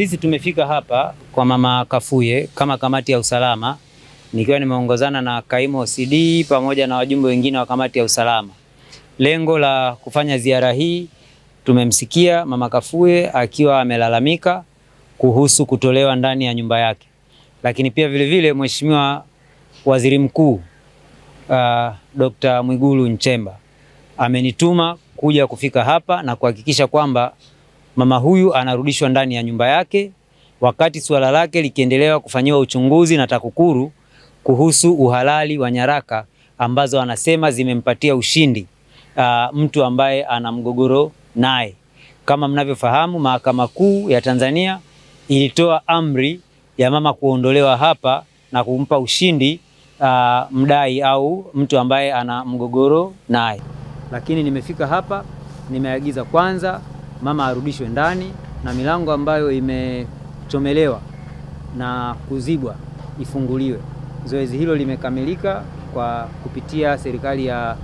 Sisi tumefika hapa kwa Mama Kafuye kama kamati ya usalama, nikiwa nimeongozana na kaimu OCD pamoja na wajumbe wengine wa kamati ya usalama. Lengo la kufanya ziara hii, tumemsikia Mama Kafuye akiwa amelalamika kuhusu kutolewa ndani ya nyumba yake. Lakini pia vile vile Mheshimiwa Waziri Mkuu Dr. Mwigulu Nchemba amenituma kuja kufika hapa na kuhakikisha kwamba mama huyu anarudishwa ndani ya nyumba yake, wakati suala lake likiendelea kufanyiwa uchunguzi na TAKUKURU kuhusu uhalali wa nyaraka ambazo anasema zimempatia ushindi mtu ambaye ana mgogoro naye. Kama mnavyofahamu, Mahakama Kuu ya Tanzania ilitoa amri ya mama kuondolewa hapa na kumpa ushindi mdai au mtu ambaye ana mgogoro naye. Lakini nimefika hapa, nimeagiza kwanza mama arudishwe ndani na milango ambayo imechomelewa na kuzibwa ifunguliwe. Zoezi hilo limekamilika kwa kupitia serikali ya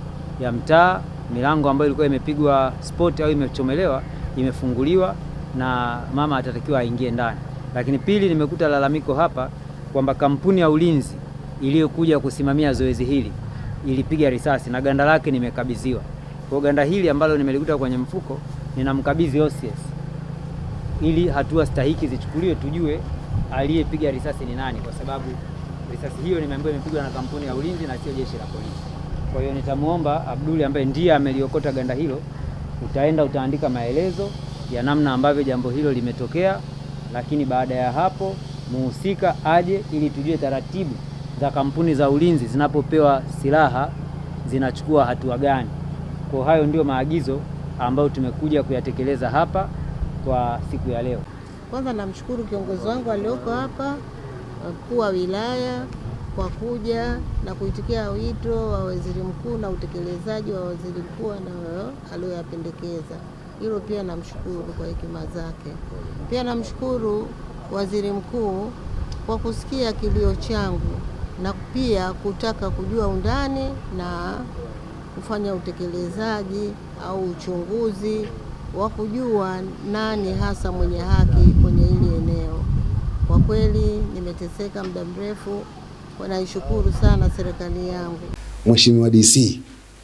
mtaa. Milango ambayo ilikuwa imepigwa spot au imechomelewa imefunguliwa na mama atatakiwa aingie ndani. Lakini pili, nimekuta lalamiko hapa kwamba kampuni ya ulinzi iliyokuja kusimamia zoezi hili ilipiga risasi na ganda lake nimekabidhiwa. Kwa ganda hili ambalo nimelikuta kwenye mfuko ninamkabidhi OCS ili hatua stahiki zichukuliwe, tujue aliyepiga risasi ni nani, kwa sababu risasi hiyo nimeambiwa imepigwa na kampuni ya ulinzi na sio jeshi la polisi. Kwa hiyo nitamuomba Abduli ambaye ndiye ameliokota ganda hilo, utaandika maelezo ya namna ambavyo jambo hilo limetokea, lakini baada ya hapo muhusika aje ili tujue taratibu za kampuni za ulinzi zinapopewa silaha zinachukua hatua gani. Kwa hayo ndio maagizo ambayo tumekuja kuyatekeleza hapa kwa siku ya leo. Kwanza namshukuru kiongozi wangu aliyoko hapa, mkuu wa wilaya, kwa kuja na kuitikia wito wa waziri mkuu na utekelezaji wa waziri mkuu aliyoyapendekeza. Hilo pia namshukuru kwa hekima zake. Pia namshukuru waziri mkuu kwa kusikia kilio changu na pia kutaka kujua undani na kufanya utekelezaji au uchunguzi wa kujua nani hasa mwenye haki kwenye hili eneo. Kwa kweli nimeteseka muda mrefu, naishukuru sana serikali yangu. Mheshimiwa DC,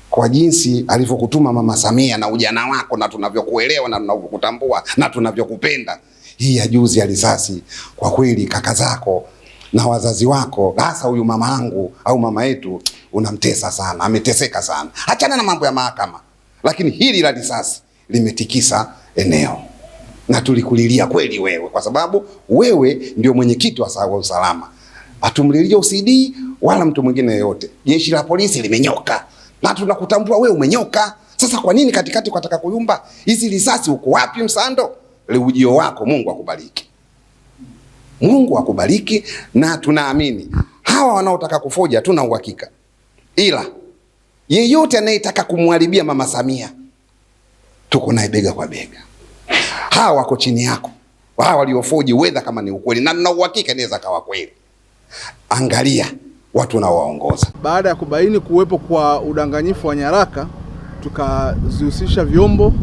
kwa jinsi alivyokutuma Mama Samia na ujana wako na tunavyokuelewa na tunavyokutambua na tunavyokupenda, hii ya juzi ya risasi, kwa kweli kaka zako na wazazi wako, hasa huyu mama yangu au mama yetu, unamtesa sana, ameteseka sana. Achana na mambo ya mahakama, lakini hili la risasi limetikisa eneo na tulikulilia kweli wewe, kwa sababu wewe ndio mwenyekiti wa usalama. Hatumlilia OCD wala mtu mwingine yote. Jeshi la polisi limenyoka na tunakutambua wewe umenyoka. Sasa kwa nini katikati ukataka kuyumba? Hizi risasi uko wapi Msando? Ujio wako Mungu akubariki. Mungu akubariki, na tunaamini hawa wanaotaka kufoja tuna uhakika. Ila yeyote anayetaka kumharibia Mama Samia, tuko naye bega kwa bega. Hawa wako chini yako. Hawa waliofoji wedha kama ni ukweli, na nina uhakika inaweza kawa kweli. Angalia watu unaowaongoza. Baada ya kubaini kuwepo kwa udanganyifu wa nyaraka, tukazihusisha vyombo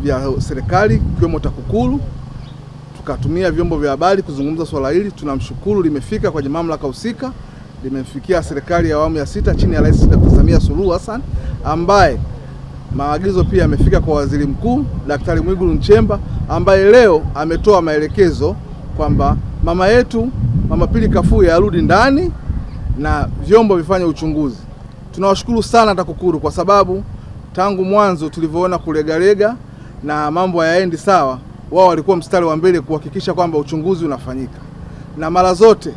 vya serikali ikiwemo TAKUKURU, tukatumia vyombo vya habari kuzungumza swala hili. Tunamshukuru limefika kwenye mamlaka husika, limefikia serikali ya awamu ya 6 chini ya Rais Dr. Samia Suluhu Hassan, ambaye maagizo pia yamefika kwa Waziri Mkuu Daktari Mwigulu Nchemba, ambaye leo ametoa maelekezo kwamba mama yetu Mama Pili Kafuye arudi ndani na vyombo vifanye uchunguzi. Tunawashukuru sana TAKUKURU kwa sababu tangu mwanzo tulivyoona kulegalega na mambo hayaendi sawa, wao walikuwa mstari wa mbele kuhakikisha kwamba uchunguzi unafanyika. Na mara zote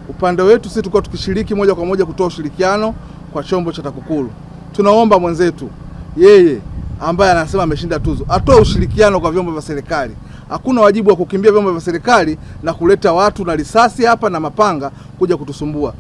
upande wetu sisi tulikuwa tukishiriki moja kwa moja kutoa ushirikiano kwa chombo cha TAKUKURU. Tunaomba mwenzetu yeye ambaye anasema ameshinda tuzo atoe ushirikiano kwa vyombo vya serikali. Hakuna wajibu wa kukimbia vyombo vya serikali na kuleta watu na risasi hapa na mapanga kuja kutusumbua.